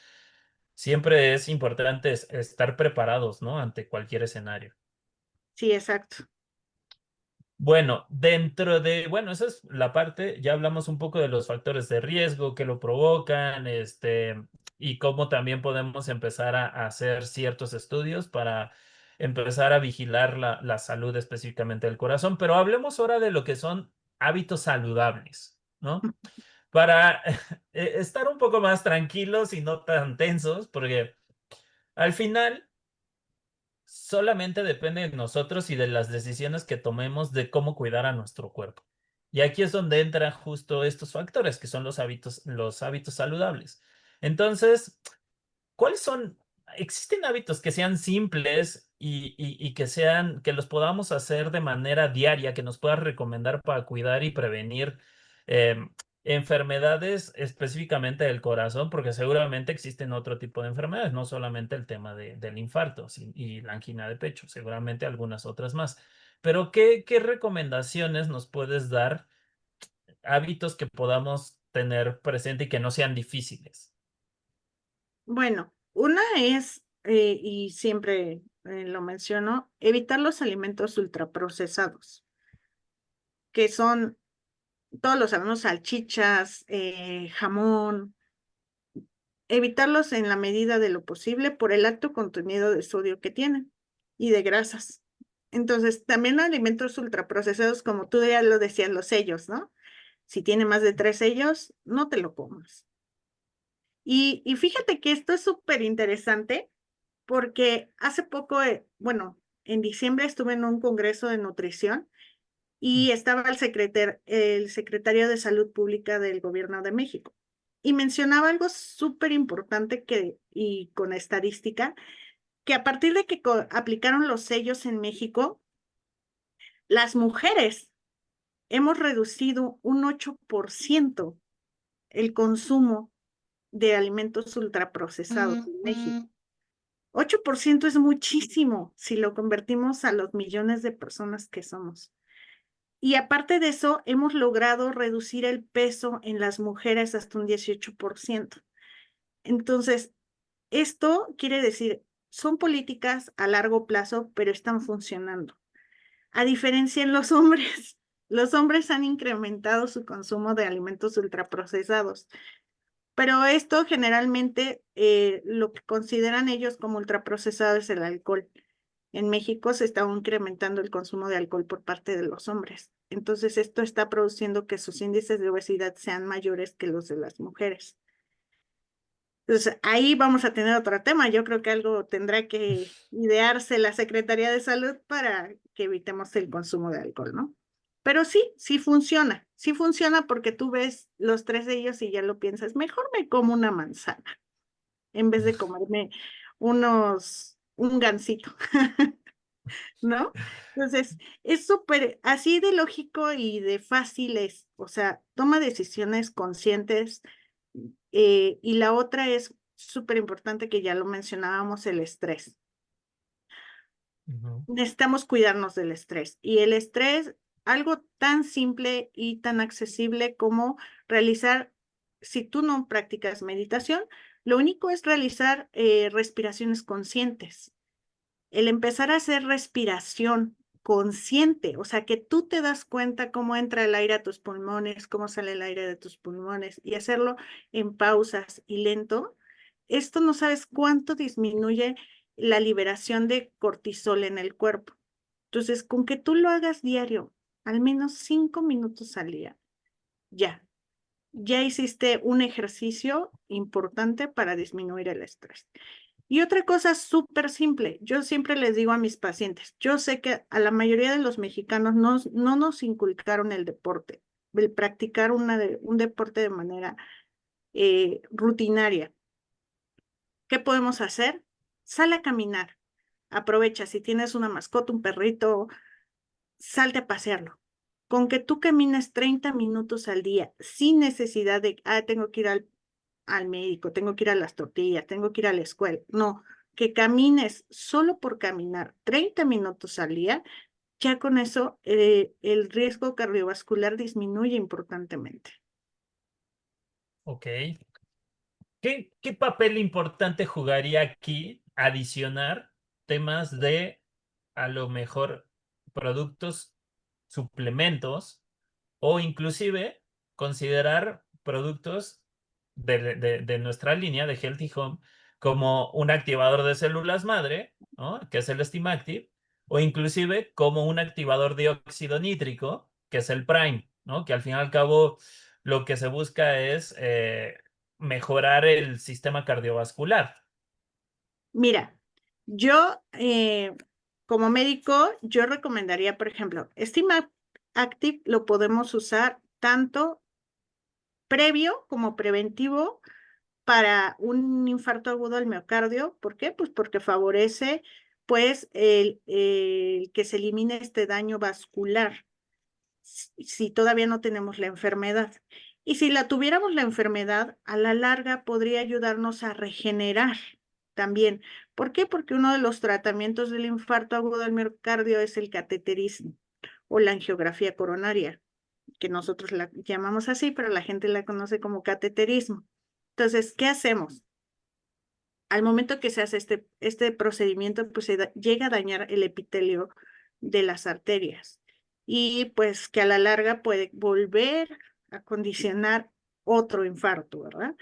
siempre es importante estar preparados, ¿no? Ante cualquier escenario. Sí, exacto. Bueno, bueno, esa es la parte, ya hablamos un poco de los factores de riesgo que lo provocan, y cómo también podemos empezar a hacer ciertos estudios para empezar a vigilar la salud específicamente del corazón, pero hablemos ahora de lo que son hábitos saludables, ¿no? Para estar un poco más tranquilos y no tan tensos, porque al final solamente depende de nosotros y de las decisiones que tomemos de cómo cuidar a nuestro cuerpo. Y aquí es donde entran justo estos factores, que son los hábitos saludables. Entonces, ¿cuáles son? ¿Existen hábitos que sean simples y que los podamos hacer de manera diaria, que nos puedas recomendar para cuidar y prevenir em, enfermedades específicamente del corazón? Porque seguramente existen otro tipo de enfermedades, no solamente el tema del infarto y la angina de pecho, seguramente algunas otras más. Pero ¿qué recomendaciones nos puedes dar, hábitos que podamos tener presente y que no sean difíciles? Bueno, una es, y siempre lo menciono, evitar los alimentos ultraprocesados, que son, todos los sabemos, salchichas, jamón, evitarlos en la medida de lo posible por el alto contenido de sodio que tienen y de grasas. Entonces, también alimentos ultraprocesados, como tú ya lo decías, los sellos, ¿no? Si tiene más de 3 sellos, no te lo comas. Y fíjate que esto es súper interesante porque hace poco, bueno, en diciembre estuve en un congreso de nutrición y estaba el secretario de Salud Pública del Gobierno de México. Y mencionaba algo súper importante y con estadística, que a partir de que aplicaron los sellos en México, las mujeres hemos reducido un 8% el consumo de alimentos ultraprocesados en México. 8% es muchísimo si lo convertimos a los millones de personas que somos. Y aparte de eso, hemos logrado reducir el peso en las mujeres hasta un 18%. Entonces, esto quiere decir, son políticas a largo plazo, pero están funcionando. A diferencia en los hombres han incrementado su consumo de alimentos ultraprocesados, pero esto generalmente lo que consideran ellos como ultraprocesado es el alcohol. En México se está incrementando el consumo de alcohol por parte de los hombres. Entonces, esto está produciendo que sus índices de obesidad sean mayores que los de las mujeres. Entonces, ahí vamos a tener otro tema. Yo creo que algo tendrá que idearse la Secretaría de Salud para que evitemos el consumo de alcohol, ¿no? Pero sí, sí funciona. Sí funciona porque tú ves los 3 sellos y ya lo piensas, mejor me como una manzana en vez de comerme un gansito. ¿No? Entonces, es súper así de lógico y de fácil es, o sea, toma decisiones conscientes. Y la otra es súper importante que ya lo mencionábamos, el estrés. Ujú. Necesitamos cuidarnos del estrés. Y el estrés, algo tan simple y tan accesible como realizar, si tú no practicas meditación, lo único es realizar respiraciones conscientes. El empezar a hacer respiración consciente, o sea, que tú te das cuenta cómo entra el aire a tus pulmones, cómo sale el aire de tus pulmones y hacerlo en pausas y lento, esto no sabes cuánto disminuye la liberación de cortisol en el cuerpo. Entonces, con que tú lo hagas diario, al menos 5 minutos al día, ya hiciste un ejercicio importante para disminuir el estrés. Y otra cosa súper simple, yo siempre les digo a mis pacientes, yo sé que a la mayoría de los mexicanos no nos inculcaron el deporte, el practicar un deporte de manera rutinaria. ¿Qué podemos hacer? Sale a caminar, aprovecha, si tienes una mascota, un perrito, salte a pasearlo. Con que tú camines 30 minutos al día, sin necesidad de, tengo que ir al médico, tengo que ir a las tortillas, tengo que ir a la escuela. No, que camines solo por caminar 30 minutos al día, ya con eso el riesgo cardiovascular disminuye importantemente. Ok. ¿Qué papel importante jugaría aquí adicionar temas de, a lo mejor, productos suplementos o inclusive considerar productos de nuestra línea de Healthy Home como un activador de células madre, ¿no? Que es el Stimactive, o inclusive como un activador de óxido nítrico, que es el Prime, ¿no? Que al fin y al cabo lo que se busca es mejorar el sistema cardiovascular. Mira, yo como médico, yo recomendaría, por ejemplo, Steam Active lo podemos usar tanto previo como preventivo para un infarto agudo al miocardio. ¿Por qué? Pues porque favorece pues el que se elimine este daño vascular si todavía no tenemos la enfermedad. Y si la tuviéramos la enfermedad, a la larga podría ayudarnos a regenerar también. ¿Por qué? Porque uno de los tratamientos del infarto agudo al miocardio es el cateterismo o la angiografía coronaria, que nosotros la llamamos así, pero la gente la conoce como cateterismo. Entonces, ¿qué hacemos? Al momento que se hace este procedimiento, pues llega a dañar el epitelio de las arterias y pues que a la larga puede volver a condicionar otro infarto, ¿verdad?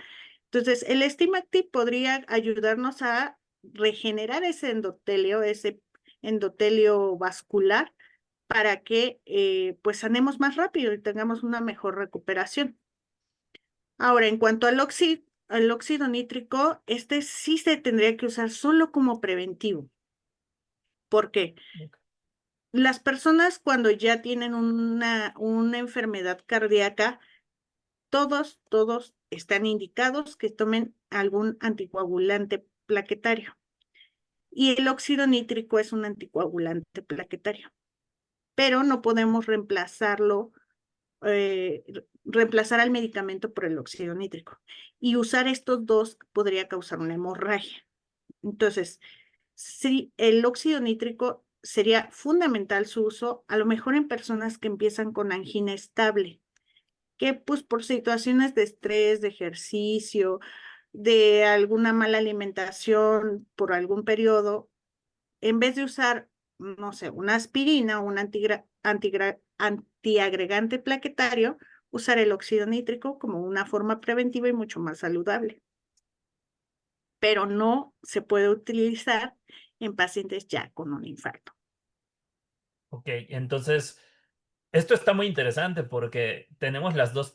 Entonces, el Stimactive podría ayudarnos a regenerar ese endotelio vascular para que pues sanemos más rápido y tengamos una mejor recuperación. Ahora, en cuanto al óxido nítrico, este sí se tendría que usar solo como preventivo. ¿Por qué? Las personas cuando ya tienen una enfermedad cardíaca, todos están indicados que tomen algún anticoagulante plaquetario. Y el óxido nítrico es un anticoagulante plaquetario, pero no podemos reemplazar al medicamento por el óxido nítrico. Y usar estos dos podría causar una hemorragia. Entonces, sí, el óxido nítrico sería fundamental su uso, a lo mejor en personas que empiezan con angina estable, que pues por situaciones de estrés, de ejercicio, de alguna mala alimentación por algún periodo, en vez de usar, no sé, una aspirina o un antiagregante plaquetario, usar el óxido nítrico como una forma preventiva y mucho más saludable. Pero no se puede utilizar en pacientes ya con un infarto. Ok, entonces esto está muy interesante porque tenemos las dos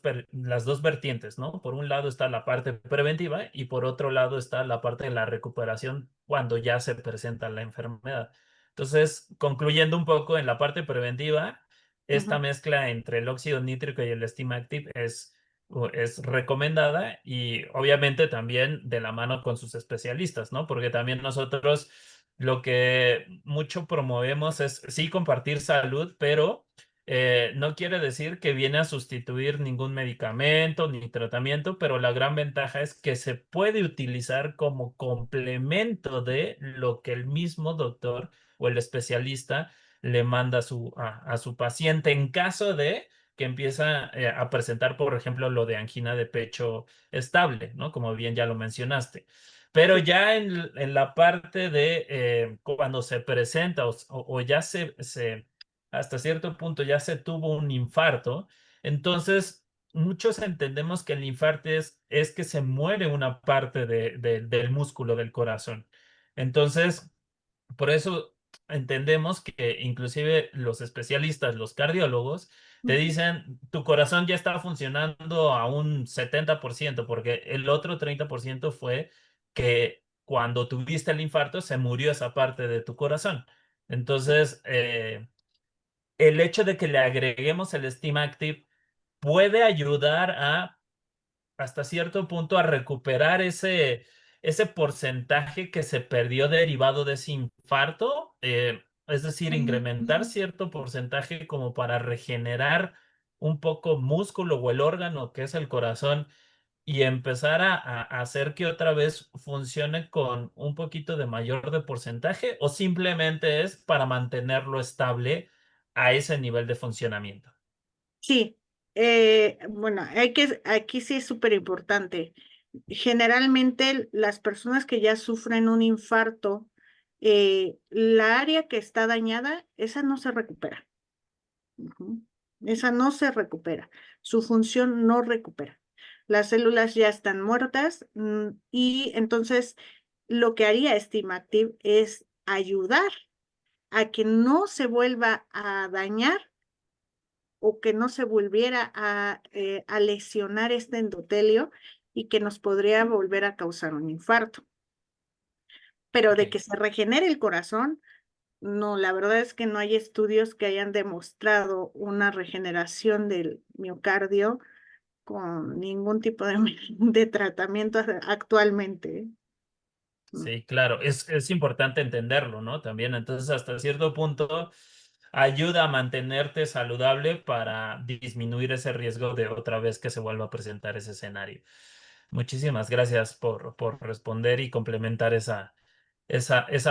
vertientes, ¿no? Por un lado está la parte preventiva y por otro lado está la parte de la recuperación cuando ya se presenta la enfermedad. Entonces, concluyendo un poco en la parte preventiva, esta Ujú. mezcla entre el óxido nítrico y el Stimactive es recomendada y obviamente también de la mano con sus especialistas, ¿no? Porque también nosotros lo que mucho promovemos es sí compartir salud, pero no quiere decir que viene a sustituir ningún medicamento ni tratamiento, pero la gran ventaja es que se puede utilizar como complemento de lo que el mismo doctor o el especialista le manda a su paciente en caso de que empieza a presentar, por ejemplo, lo de angina de pecho estable, ¿no? Como bien ya lo mencionaste. Pero Sí, ya en la parte de cuando se presenta o ya hasta cierto punto ya se tuvo un infarto, entonces muchos entendemos que el infarto es que se muere una parte del músculo del corazón. Entonces, por eso entendemos que inclusive los especialistas, los cardiólogos, te ujú, dicen, tu corazón ya está funcionando a un 70% porque el otro 30% fue que cuando tuviste el infarto se murió esa parte de tu corazón. Entonces, el hecho de que le agreguemos el Steam Active puede ayudar hasta cierto punto a recuperar ese porcentaje que se perdió derivado de ese infarto, es decir, incrementar ujú. cierto porcentaje como para regenerar un poco músculo o el órgano que es el corazón y empezar a hacer que otra vez funcione con un poquito de mayor de porcentaje o simplemente es para mantenerlo estable a ese nivel de funcionamiento. Sí, bueno, aquí sí es súper importante. Generalmente las personas que ya sufren un infarto, la área que está dañada, esa no se recupera. Ujú. Esa no se recupera, su función no recupera. Las células ya están muertas y entonces lo que haría Stimactive es ayudar a que no se vuelva a dañar o que no se volviera a lesionar este endotelio y que nos podría volver a causar un infarto. Pero Ok. de que se regenere el corazón, no, la verdad es que no hay estudios que hayan demostrado una regeneración del miocardio con ningún tipo de, de tratamiento actualmente. Sí, claro, es importante entenderlo, ¿no? También, entonces, hasta cierto punto, ayuda a mantenerte saludable para disminuir ese riesgo de otra vez que se vuelva a presentar ese escenario. Muchísimas gracias por responder y complementar esa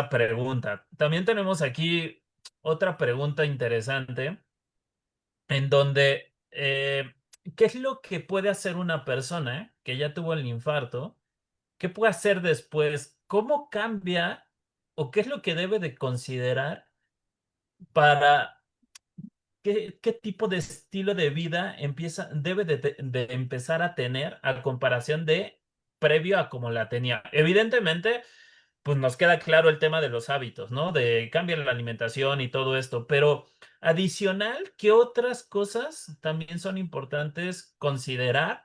pregunta. También tenemos aquí otra pregunta interesante en donde, ¿qué es lo que puede hacer una persona que ya tuvo el infarto? ¿Qué puede hacer después? ¿Cómo cambia o qué es lo que debe de considerar para qué tipo de estilo de vida debe de empezar a tener a comparación de previo a como la tenía? Evidentemente, pues nos queda claro el tema de los hábitos, ¿no? De cambiar la alimentación y todo esto, pero adicional, ¿qué otras cosas también son importantes considerar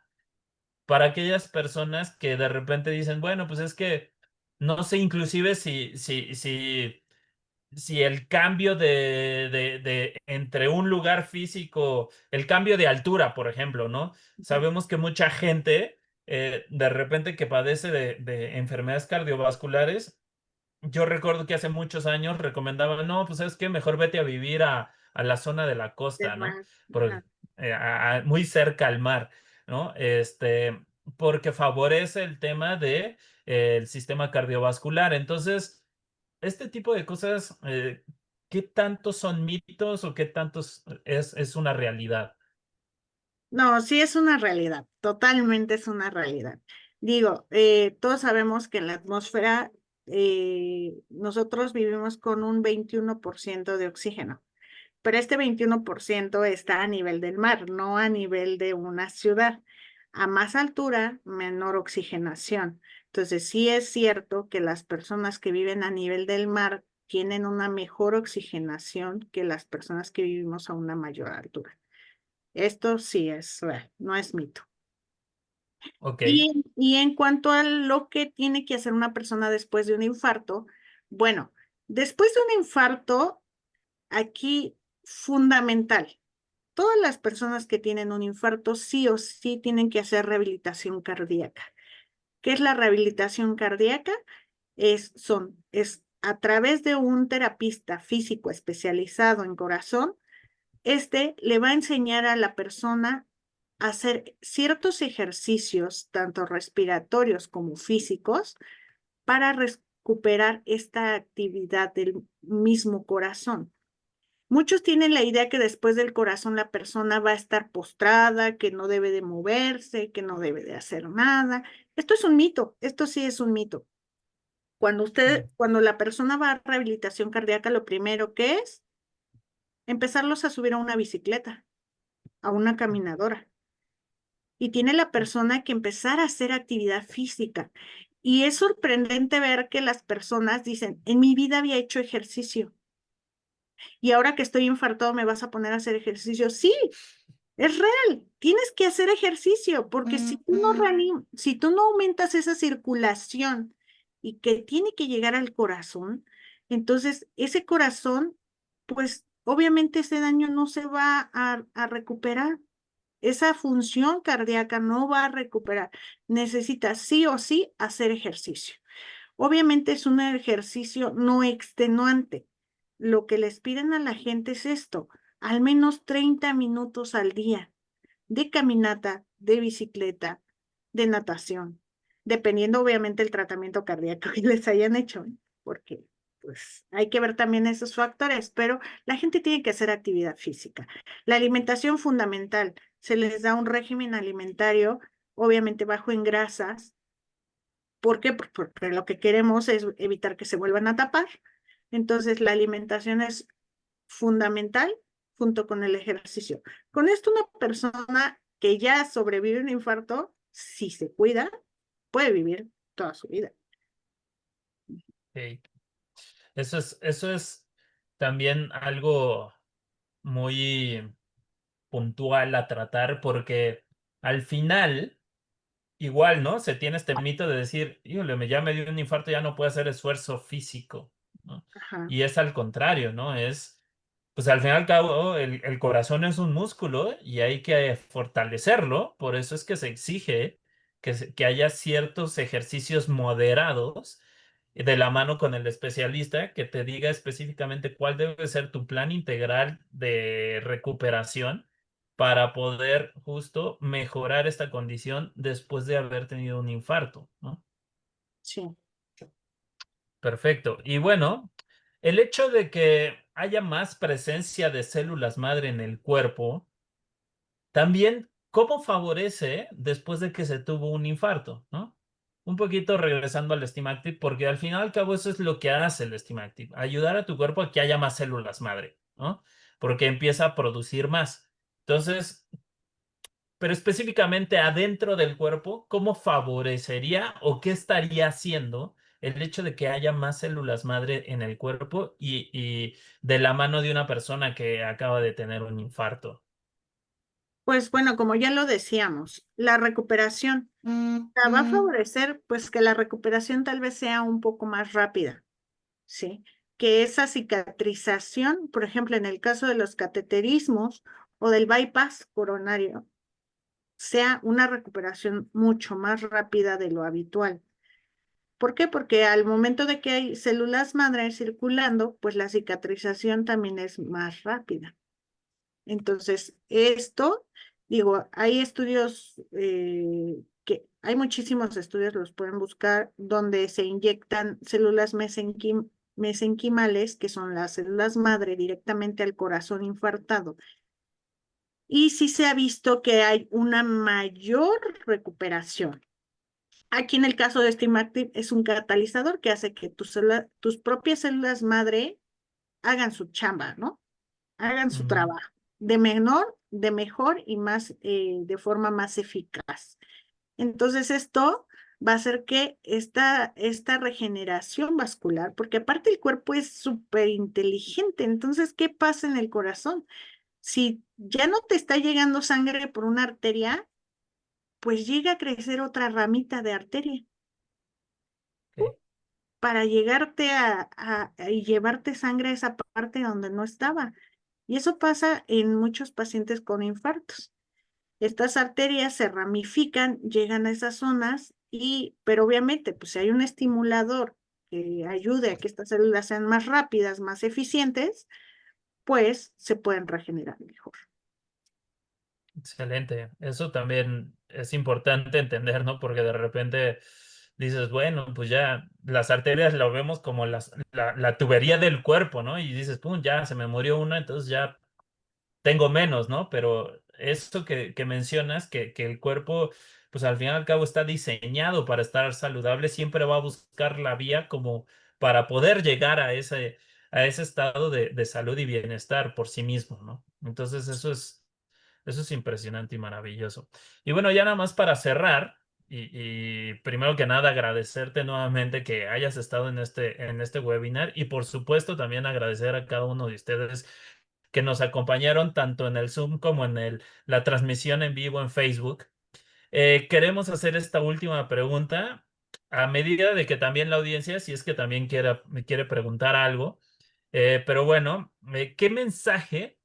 para aquellas personas que de repente dicen, bueno, pues es que no sé inclusive si el cambio de entre un lugar físico, el cambio de altura, por ejemplo, ¿no? Sabemos que mucha gente, de repente que padece de enfermedades cardiovasculares, yo recuerdo que hace muchos años recomendaban, no, pues es que mejor vete a vivir a la zona de la Del costa, ¿no? mar. Por, muy cerca al mar, ¿no? Porque favorece el tema de el sistema cardiovascular. Entonces, este tipo de cosas, ¿qué tantos son mitos o qué tantos es una realidad? No, sí es una realidad, totalmente es una realidad. Digo, todos sabemos que en la atmósfera nosotros vivimos con un 21% de oxígeno, pero este 21% está a nivel del mar, no a nivel de una ciudad. A más altura, menor oxigenación. Entonces, sí es cierto que las personas que viven a nivel del mar tienen una mejor oxigenación que las personas que vivimos a una mayor altura. Esto sí es real, no es mito. Ok, Y en cuanto a lo que tiene que hacer una persona después de un infarto, bueno, después de un infarto, aquí fundamental, todas las personas que tienen un infarto sí o sí tienen que hacer rehabilitación cardíaca. ¿Qué es la rehabilitación cardíaca? Es a través de un terapista físico especializado en corazón. Este le va a enseñar a la persona a hacer ciertos ejercicios, tanto respiratorios como físicos, para recuperar esta actividad del mismo corazón. Muchos tienen la idea que después del corazón la persona va a estar postrada, que no debe de moverse, que no debe de hacer nada. Esto es un mito, esto sí es un mito. Cuando la persona va a rehabilitación cardíaca, lo primero que es empezarlos a subir a una bicicleta, a una caminadora. Y tiene la persona que empezar a hacer actividad física. Y es sorprendente ver que las personas dicen, en mi vida había hecho ejercicio y ahora que estoy infartado me vas a poner a hacer ejercicio. Sí, es real, tienes que hacer ejercicio porque si tú no aumentas esa circulación y que tiene que llegar al corazón, entonces ese corazón, pues obviamente ese daño no se va a recuperar. Esa función cardíaca no va a recuperar. Necesita sí o sí hacer ejercicio. Obviamente es un ejercicio no extenuante. Lo que les piden a la gente es esto, al menos 30 minutos al día de caminata, de bicicleta, de natación, dependiendo obviamente el tratamiento cardíaco que les hayan hecho, ¿eh? Porque pues hay que ver también esos factores, pero la gente tiene que hacer actividad física. La alimentación fundamental, se les da un régimen alimentario, obviamente bajo en grasas. ¿Por qué? Porque lo que queremos es evitar que se vuelvan a tapar. Entonces, la alimentación es fundamental, junto con el ejercicio. Con esto una persona que ya sobrevive un infarto, si se cuida, puede vivir toda su vida. Ok. Eso es también algo muy puntual a tratar porque al final, igual, ¿no? Se tiene este mito de decir, híjole, ya me dio un infarto, ya no puedo hacer esfuerzo físico, ¿no? Ajá, Y es al contrario, ¿no? Pues al fin y al cabo, el corazón es un músculo y hay que fortalecerlo, por eso es que se exige que haya ciertos ejercicios moderados de la mano con el especialista que te diga específicamente cuál debe ser tu plan integral de recuperación para poder justo mejorar esta condición después de haber tenido un infarto, ¿no? sí. Perfecto. Y bueno, el hecho de que haya más presencia de células madre en el cuerpo, también, ¿cómo favorece después de que se tuvo un infarto, ¿no? Un poquito regresando al Stimactip, porque al final y al cabo eso es lo que hace el Stimactip, ayudar a tu cuerpo a que haya más células madre, ¿no? Porque empieza a producir más. Entonces, pero específicamente adentro del cuerpo, ¿cómo favorecería o qué estaría haciendo el hecho de que haya más células madre en el cuerpo y de la mano de una persona que acaba de tener un infarto? Pues bueno, como ya lo decíamos, la recuperación va a favorecer pues que la recuperación tal vez sea un poco más rápida, ¿sí? Que esa cicatrización, por ejemplo, en el caso de los cateterismos o del bypass coronario, sea una recuperación mucho más rápida de lo habitual. ¿Por qué? Porque al momento de que hay células madre circulando, pues la cicatrización también es más rápida. Entonces, esto, digo, hay estudios hay muchísimos estudios, los pueden buscar, donde se inyectan células mesenquimales, que son las células madre, directamente al corazón infartado. Y sí se ha visto que hay una mayor recuperación. Aquí en el caso de Stimactip es un catalizador que hace que tus propias células madre hagan su chamba, ¿no? Hagan su Mm, trabajo de mejor y más, de forma más eficaz. Entonces esto va a hacer que esta regeneración vascular, porque aparte el cuerpo es súper inteligente, entonces, ¿qué pasa en el corazón? Si ya no te está llegando sangre por una arteria, pues llega a crecer otra ramita de arteria ok. para llegarte y llevarte sangre a esa parte donde no estaba. Y eso pasa en muchos pacientes con infartos. Estas arterias se ramifican, llegan a esas zonas pero obviamente, pues si hay un estimulador que ayude a que estas células sean más rápidas, más eficientes, pues se pueden regenerar mejor. Excelente. Eso también es importante entender, ¿no? Porque de repente dices, bueno, pues ya las arterias lo vemos como la tubería del cuerpo, ¿no? Y dices, pum, ya se me murió una, entonces ya tengo menos, ¿no? Pero esto que mencionas, que el cuerpo, pues al fin y al cabo está diseñado para estar saludable, siempre va a buscar la vía como para poder llegar a ese estado de salud y bienestar por sí mismo, ¿no? Entonces eso es impresionante y maravilloso. Y bueno, ya nada más para cerrar, y primero que nada agradecerte nuevamente que hayas estado en este webinar y por supuesto también agradecer a cada uno de ustedes que nos acompañaron tanto en el Zoom como en la transmisión en vivo en Facebook. Queremos hacer esta última pregunta a medida de que también la audiencia, si es que también me quiere preguntar algo, pero bueno, ¿qué mensaje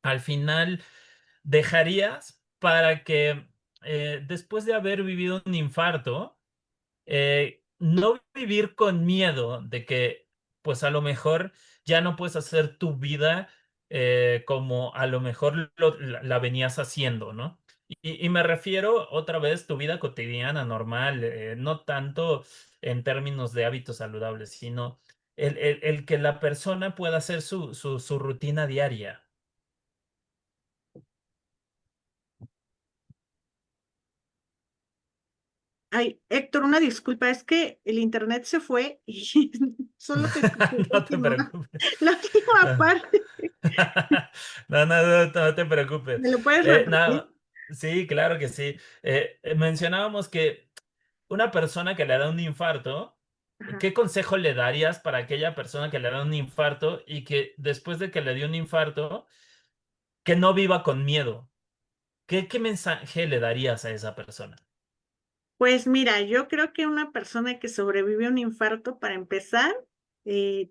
al final dejarías para que después de haber vivido un infarto, no vivir con miedo de que pues a lo mejor ya no puedes hacer tu vida como a lo mejor la venías haciendo, ¿no? Y me refiero otra vez tu vida cotidiana, normal, no tanto en términos de hábitos saludables, sino el que la persona pueda hacer su rutina diaria. Ay, Héctor, una disculpa, es que el internet se fue y solo te escuché No te preocupes. la última parte. No, no, no, no te preocupes. ¿Me lo puedes repetir? No, sí, claro que sí. Mencionábamos que una persona que le da un infarto, Ajá. ¿qué consejo le darías para aquella persona que le da un infarto y que después de que le dio un infarto, que no viva con miedo? ¿Qué mensaje le darías a esa persona? Pues mira, yo creo que una persona que sobrevive a un infarto, para empezar, eh,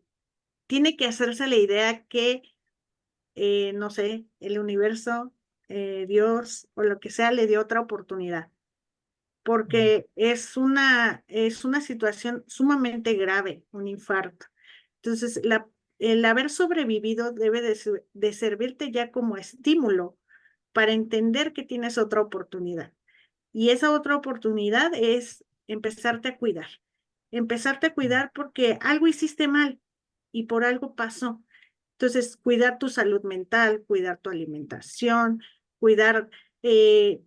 tiene que hacerse la idea que, no sé, el universo, Dios o lo que sea, le dio otra oportunidad, Mm, porque es una situación sumamente grave, un infarto. Entonces, el haber sobrevivido debe de servirte ya como estímulo para entender que tienes otra oportunidad. Y esa otra oportunidad es empezarte a cuidar. Empezarte a mm, cuidar porque algo hiciste mal y por algo pasó. Entonces, cuidar tu salud mental, cuidar tu alimentación, cuidar eh,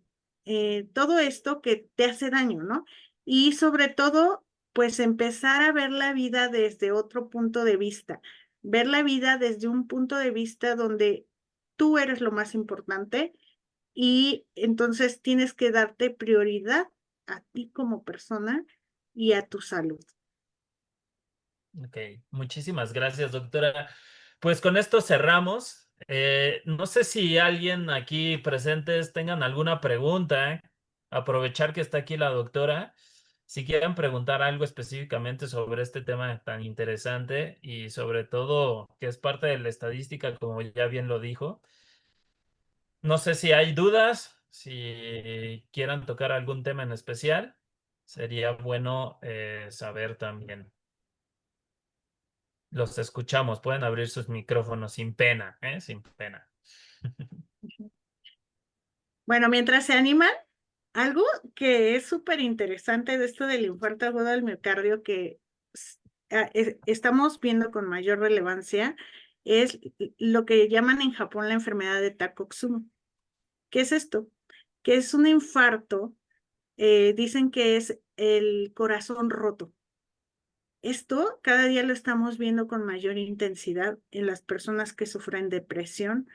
todo esto que te hace daño, ¿no? Y sobre todo, pues empezar a ver la vida desde otro punto de vista, ver la vida desde un punto de vista donde tú eres lo más importante y entonces tienes que darte prioridad a ti como persona y a tu salud. ok, muchísimas gracias, doctora. Pues con esto cerramos. No sé si alguien aquí presentes tengan alguna pregunta. Aprovechar que está aquí la doctora. Si quieren preguntar algo específicamente sobre este tema tan interesante y sobre todo que es parte de la estadística, como ya bien lo dijo. No sé si hay dudas, si quieran tocar algún tema en especial, sería bueno saber también. Los escuchamos, pueden abrir sus micrófonos sin pena, ¿eh? Sin pena. Bueno, mientras se animan, algo que es súper interesante de esto del infarto agudo del miocardio que estamos viendo con mayor relevancia es lo que llaman en Japón la enfermedad de Takotsubo. ¿Qué es esto? Que es un infarto, dicen que es el corazón roto. Esto cada día lo estamos viendo con mayor intensidad en las personas que sufren depresión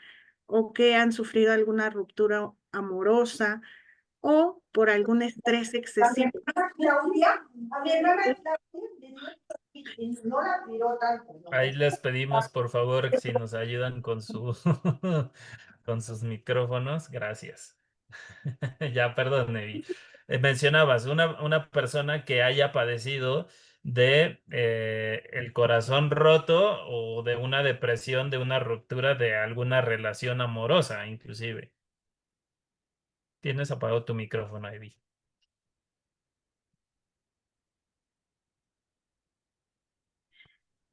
o que han sufrido alguna ruptura amorosa o por algún estrés A mi excesivo. hermana Claudia, a mi hermana Claudia le dio y no la tiró tanto, Ahí ¿no? les pedimos, por favor, si nos ayudan con con sus micrófonos. Gracias. Ya, perdón, Evi. Mencionabas una persona que haya padecido de el corazón roto o de una depresión, de una ruptura de alguna relación amorosa, inclusive. Tienes apagado tu micrófono, Evi.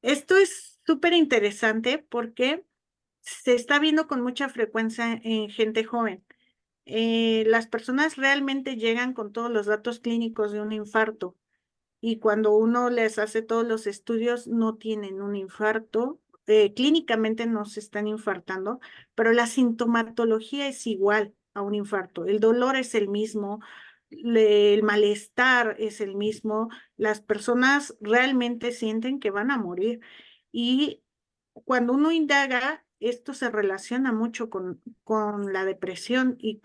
Esto es súper interesante porque se está viendo con mucha frecuencia en gente joven. Las personas realmente llegan con todos los datos clínicos de un infarto y cuando uno les hace todos los estudios no tienen un infarto, clínicamente no se están infartando, pero la sintomatología es igual a un infarto, el dolor es el mismo, el malestar es el mismo, las personas realmente sienten que van a morir y cuando uno indaga, esto se relaciona mucho con la depresión y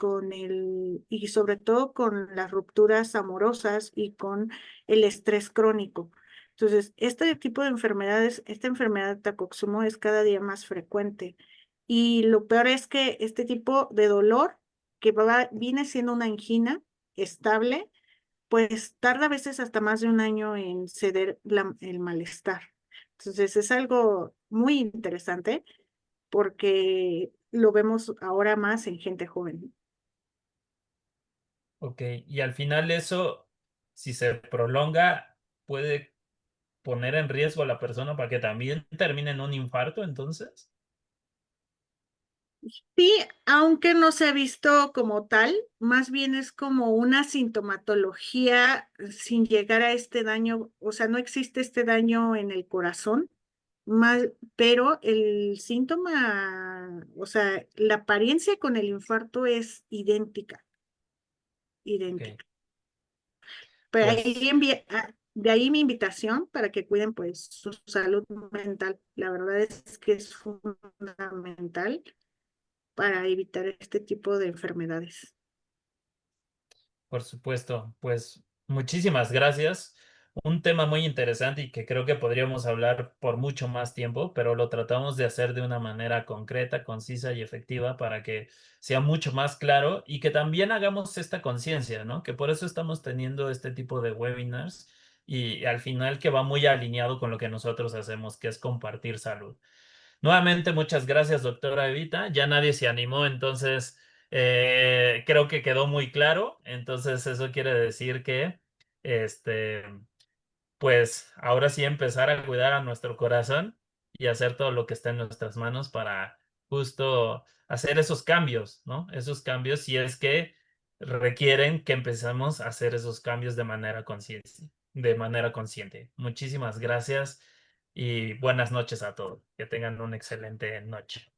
y sobre todo con las rupturas amorosas y con el estrés crónico. Entonces, este tipo de enfermedades, esta enfermedad de Takotsubo es cada día más frecuente. Y lo peor es que este tipo de dolor, que viene siendo una angina estable, pues tarda a veces hasta más de un año en ceder el malestar. Entonces, es algo muy interesante porque lo vemos ahora más en gente joven. Ok, y al final eso, si se prolonga, puede poner en riesgo a la persona para que también termine en un infarto, entonces. Sí, aunque no se ha visto como tal, más bien es como una sintomatología sin llegar a este daño, o sea, no existe este daño en el corazón, más, pero el síntoma, o sea, la apariencia con el infarto es idéntica, Ok. idéntica. Pero Pues, de ahí mi invitación para que cuiden pues su salud mental. La verdad es que es fundamental para evitar este tipo de enfermedades. por supuesto, pues muchísimas gracias. Un tema muy interesante y que creo que podríamos hablar por mucho más tiempo, pero lo tratamos de hacer de una manera concreta, concisa y efectiva para que sea mucho más claro y que también hagamos esta conciencia, ¿no? Que por eso estamos teniendo este tipo de webinars y al final que va muy alineado con lo que nosotros hacemos, que es compartir salud. Nuevamente, muchas gracias, doctora Evita. Ya nadie se animó, entonces creo que quedó muy claro. Entonces, eso quiere decir que, este, pues ahora sí empezar a cuidar a nuestro corazón y hacer todo lo que está en nuestras manos para justo hacer esos cambios, ¿no? Esos cambios si es que requieren que empecemos a hacer esos cambios de manera consciente. Muchísimas gracias y buenas noches a todos. Que tengan una excelente noche.